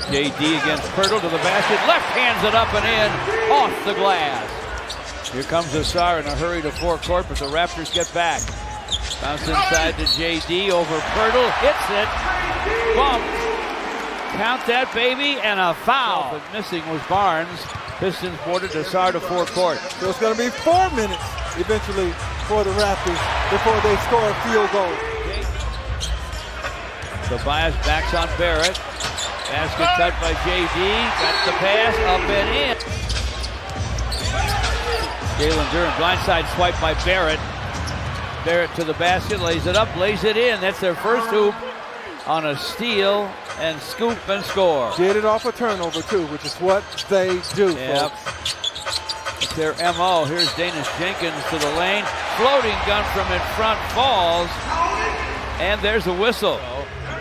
JD against Pirtle to the basket. Left hands it up and in. Off the glass. Here comes Asar in a hurry to forecourt, but the Raptors get back. Bounce inside to JD over Pirtle. Hits it. Bumped. Count that, baby, and a foul. But missing was Barnes. Pistons boarded Asar to forecourt. So it's going to be 4 minutes eventually for the Raptors before they score a field goal. Tobias backs on Barrett. Basket cut by JD. Got the pass up and in. Jalen Duren blindside swipe by Barrett. Barrett to the basket, lays it up, lays it in. That's their first hoop on a steal and scoop and score. Did it off a turnover too, which is what they do, yep. folks. It's their MO. Here's Danish Jenkins to the lane. Floating gun from in front falls. And there's a whistle.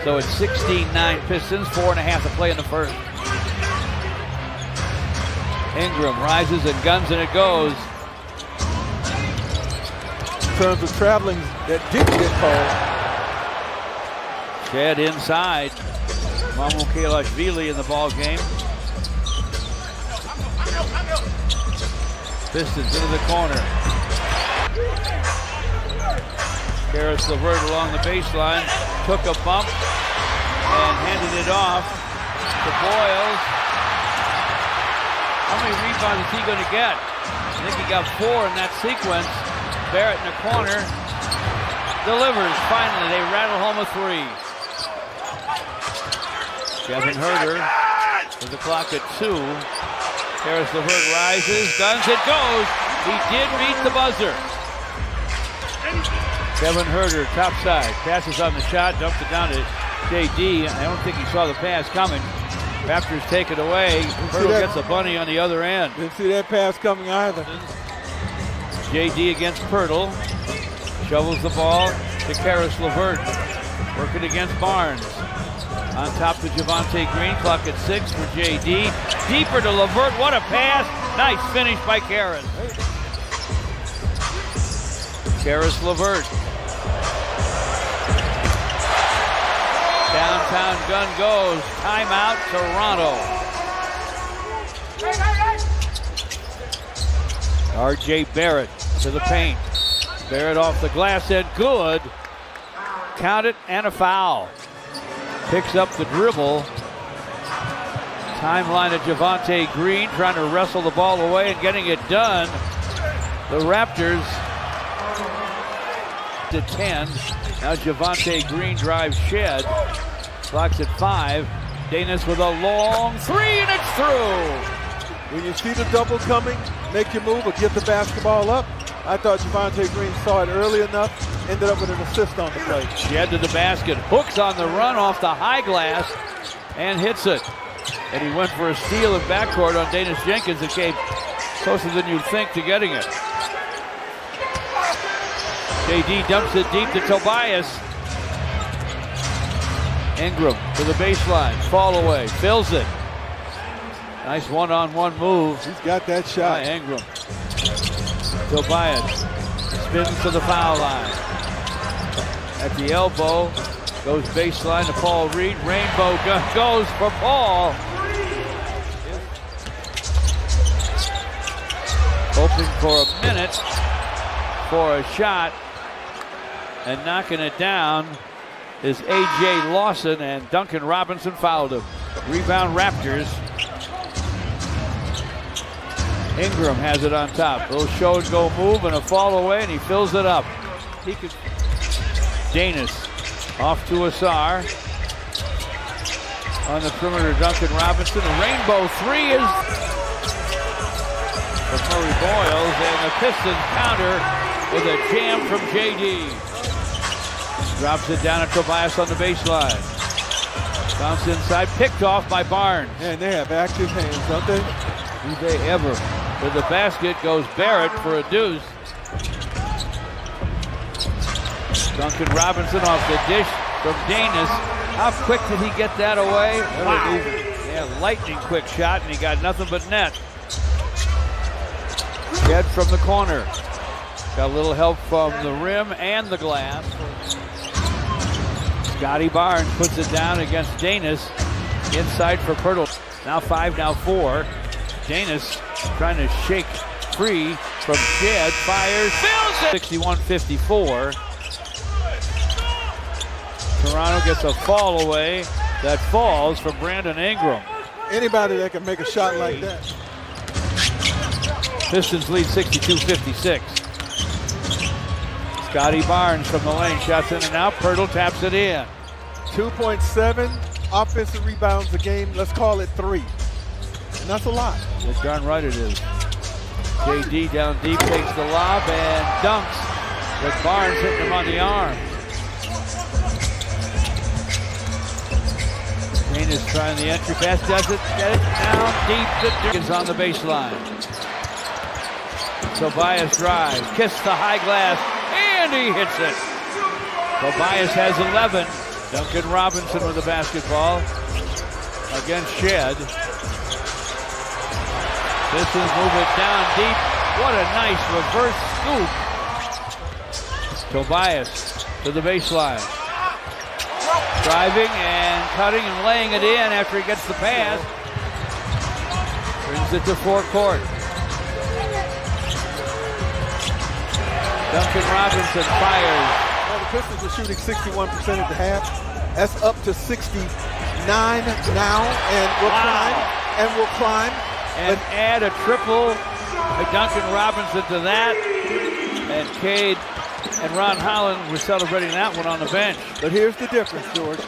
So it's 16-9 Pistons, 4.5 to play in the first. Ingram rises and guns and it goes. In terms of traveling that didn't get called. Shed inside. Mamu Kalashvili in the ball game. Pistons into the corner. Caris LeVert along the baseline. Took a bump and handed it off to Boyles. How many rebounds is he going to get? I think he got 4 in that sequence. Barrett in the corner. Delivers. Finally, they rattle home a 3. Kevin Huerter with the clock at 2. Caris LeVert rises. Guns it goes. He did beat the buzzer. Kevin Huerter, top side, passes on the shot, dumps it down to JD. I don't think he saw the pass coming. Raptors take it away. Huerter gets a bunny on the other end. Didn't see that pass coming either. JD against Pirtle. Shovels the ball to Caris LeVert. Working against Barnes. On top to Javonte Green. Clock at 6 for JD. Deeper to LeVert. What a pass. Nice finish by Caris. Caris LeVert. Downtown gun goes. Timeout, Toronto. R.J. Barrett to the paint. Barrett off the glass and good. Count it and a foul. Picks up the dribble. Timeline of Javonte Green trying to wrestle the ball away and getting it done. The Raptors to 10. Now Javonte Green drives Shed. Clock's at 5. Danis with a long 3 and it's through. When you see the double coming, make your move or get the basketball up. I thought Javonte Green saw it early enough, ended up with an assist on the play. Shed to the basket, hooks on the run off the high glass and hits it. And he went for a steal in backcourt on Danish Jenkins that came closer than you'd think to getting it. JD dumps it deep to Tobias. Ingram to the baseline, fall away, fills it. Nice one-on-one move. He's got that shot. By Ingram. Tobias spins to the foul line. At the elbow, goes baseline to Paul Reed. Rainbow gun goes for Paul. Hoping for a minute for a shot. And knocking it down is A.J. Lawson, and Duncan Robinson fouled him. Rebound Raptors. Ingram has it on top. Little show and go move and a fall away, and he fills it up. He could. Danis off to Asar. On the perimeter, Duncan Robinson. A rainbow 3 is from Murray Boyles, and the Pistons counter with a jam from JD. Drops it down at Tobias on the baseline. Bounce inside, picked off by Barnes. Man, they have active hands, don't they? Do they ever? To the basket goes Barrett for a deuce. Duncan Robinson off the dish from Danis. How quick did he get that away? Wow. Yeah, lightning quick shot, and he got nothing but net. Shed from the corner. Got a little help from the rim and the glass. Scotty Barnes puts it down against Danis. Inside for Pirtle. Now 5, now 4. Danis trying to shake free from Jed. Fires, fills it! 61-54. Toronto gets a fall away that falls from Brandon Ingram. Anybody that can make a shot like that. Pistons lead 62-56. Scotty Barnes from the lane, shots in and out. Pirtle taps it in. 2.7 offensive rebounds a game. Let's call it 3. And that's a lot. You're darn right it is. JD down deep, takes the lob and dunks with Barnes hitting him on the arm. Kane is trying the entry pass, does it, get it down deep. Is on the baseline. Tobias drives, kissed the high glass, and he hits it. Tobias has 11. Duncan Robinson with the basketball against Shed. Pistons move it down deep. What a nice reverse scoop. Tobias to the baseline. Driving and cutting and laying it in after he gets the pass. Brings it to forecourt. Duncan Robinson fires. Well, the Pistons are shooting 61% at the half. That's up to 69 now, and will climb. And add a triple by Duncan Robinson to that. And Cade and Ron Holland were celebrating that one on the bench. But here's the difference, George.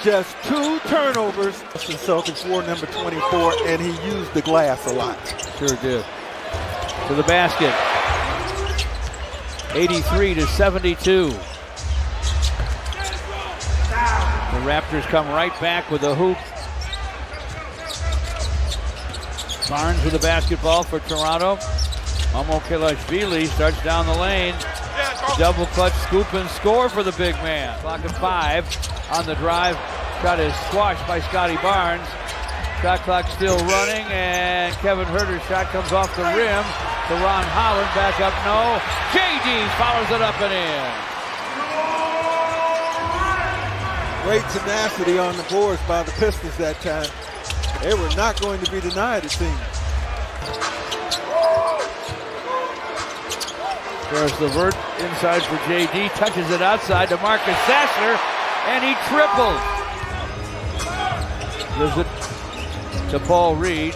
Just 2 turnovers. The Celtics wore number 24, and he used the glass a lot. Sure did. To the basket. 83-72. The Raptors come right back with a hoop. Barnes with the basketball for Toronto. Mamukelashvili starts down the lane. Double clutch scoop and score for the big man. Clock at 5 on the drive. Shot is squashed by Scotty Barnes. Shot clock still running, and Kevin Huerter's shot comes off the rim to Ron Holland. Back up, no. JD follows it up and in. Great tenacity on the boards by the Pistons that time. They were not going to be denied, it seems. There's LeVert inside for JD. Touches it outside to Marcus Sasser, and he triples. Gives it to Paul Reed.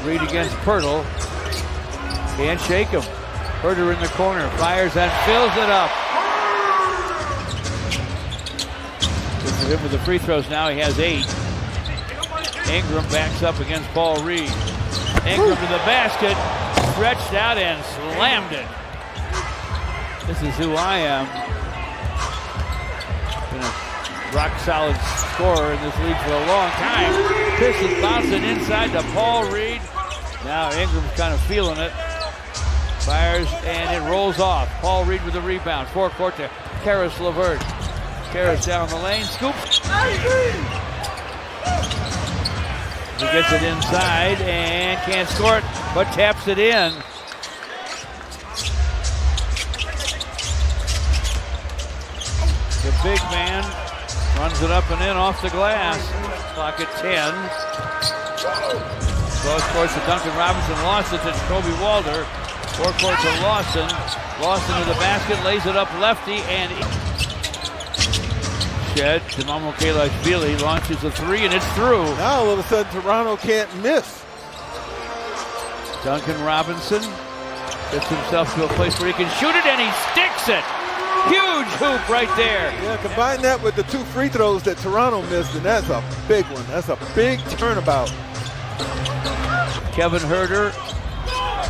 Reed against Pirtle. Can't shake him. Huerter in the corner. Fires and fills it up. Good for him with the free throws now. He has 8. Ingram backs up against Paul Reed. Ingram to the basket. Stretched out and slammed it. This is who I am. Been a rock solid scorer in this league for a long time. Pistons bouncing inside to Paul Reed. Now Ingram's kind of feeling it. Fires and it rolls off. Paul Reed with the rebound. Forecourt to Karis LeVert. Karis down the lane. Scoops. He gets it inside and can't score it, but taps it in. The big man runs it up and in off the glass. Clock at 10. Close court to Duncan Robinson. Lost it to Kobe Walder. Forecourt to Lawson. Lawson to the basket, lays it up lefty, and Shed to Mamukelashvili launches a 3, and it's through. Now all of a sudden Toronto can't miss. Duncan Robinson gets himself to a place where he can shoot it, and he sticks it. Huge hoop right there. Yeah, combine that with the 2 free throws that Toronto missed, and that's a big one. That's a big turnabout. Kevin Huerter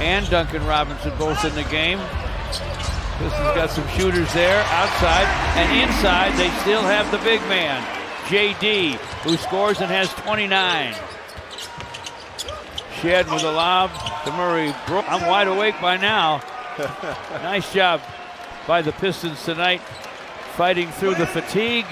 and Duncan Robinson both in the game. Pistons got some shooters there, outside and inside. They still have the big man, JD, who scores and has 29. Shed with a lob to Murray. I'm wide awake by now. Nice job by the Pistons tonight, fighting through the fatigue